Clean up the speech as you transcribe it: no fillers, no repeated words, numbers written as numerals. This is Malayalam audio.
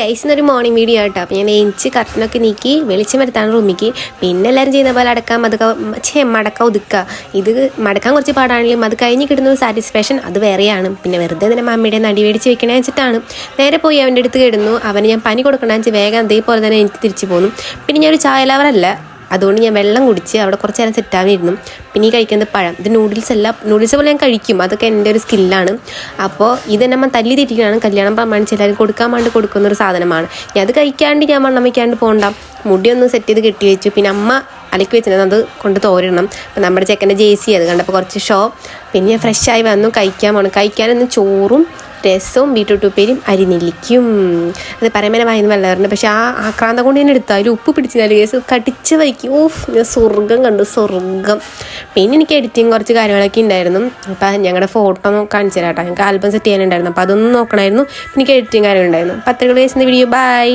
ഗൈസ് എന്നൊരു മോർണിംഗ് വീഡിയോ ആട്ടോ. അപ്പോൾ ഞാൻ എഞ്ച് കർട്ടനൊക്കെ നീക്കി വെളിച്ചം വരുത്താണ് റൂമിക്ക്. പിന്നെ എല്ലാവരും ചെയ്യുന്ന പോലെ മടക്ക ഒതുക്കുക. ഇത് മടക്കാൻ കുറച്ച് പാടാണെങ്കിലും അത് കഴിഞ്ഞ് കിട്ടുന്ന ഒരു സാറ്റിസ്ഫാക്ഷൻ അത് വേറെയാണ്. പിന്നെ വെറുതെ തന്നെ മമ്മിയുടെ നടി മേടിച്ച് വെക്കണേ വെച്ചിട്ടാണ് നേരെ പോയി അവൻ്റെ അടുത്ത് കിടന്നു. അവന് ഞാൻ പനി കൊടുക്കണമെന്ന് വെച്ചാൽ വേഗം അതേപോലെ തന്നെ എനിക്ക് തിരിച്ചു പോന്നു. പിന്നെ ഞാനൊരു ചായ ലവറല്ല, അതുകൊണ്ട് ഞാൻ വെള്ളം കുടിച്ച് അവിടെ കുറച്ച് നേരം സെറ്റാവിരുന്നു. പിന്നെ ഈ കഴിക്കുന്നത് പഴം. ഇത് നൂഡിൽസ് പോലെ ഞാൻ കഴിക്കും, അതൊക്കെ എൻ്റെ ഒരു സ്കില്ലാണ്. അപ്പോൾ ഇത് നമ്മൾ തല്ലി തെറ്റിക്കുകയാണ്. കല്യാണം പ്രമാണിച്ച് എല്ലാവരും കൊടുക്കാൻ വേണ്ടി കൊടുക്കുന്നൊരു സാധനമാണ്. ഞാൻ അത് കഴിക്കാണ്ട് ഞാൻ വണ്ണം വയ്ക്കാണ്ട് പോകണ്ട. മുടിയൊന്ന് സെറ്റ് ചെയ്ത് കെട്ടി വെച്ചു. പിന്നെ അമ്മ അലക്കി വെച്ചിരുന്നത് അത് കൊണ്ട് തോരണം. അപ്പം നമ്മുടെ ചെക്കൻ്റെ ജേസി അത് കണ്ടപ്പോൾ കുറച്ച് ഷോ. പിന്നെ ഞാൻ ഫ്രഷായി വന്നു കഴിക്കാൻ പോകണം. കഴിക്കാനൊന്ന് ചോറും രസവും ബീട്രൂട്ട് ഉപ്പേരിയും അരിനെല്ലിക്കും. അത് പറയുമ്പോൾ വായിന്ന് വെള്ളവരുണ്ട്. പക്ഷെ ആ ആക്രാന്തം കൊണ്ട് ഞാൻ എടുത്തു. അതിൽ ഉപ്പ് പിടിച്ചില്ല കേസ് കടിച്ച് വയ്ക്കും. ഞാൻ സ്വർഗം കണ്ടു, സ്വർഗം. പിന്നെ എനിക്ക് എഡിറ്റിങ് കുറച്ച് കാര്യങ്ങളൊക്കെ ഉണ്ടായിരുന്നു. അപ്പം ഞങ്ങളുടെ ഫോട്ടോ കാണിച്ചു തരാം കേട്ടോ. ഞങ്ങൾക്ക് ആൽബം സെറ്റ് ചെയ്യാനുണ്ടായിരുന്നു. അപ്പോൾ അതൊന്നും നോക്കണമായിരുന്നു. എനിക്ക് എഡിറ്റിങ് കാര്യം ഉണ്ടായിരുന്നു. 10 വീഡിയോ ബൈ.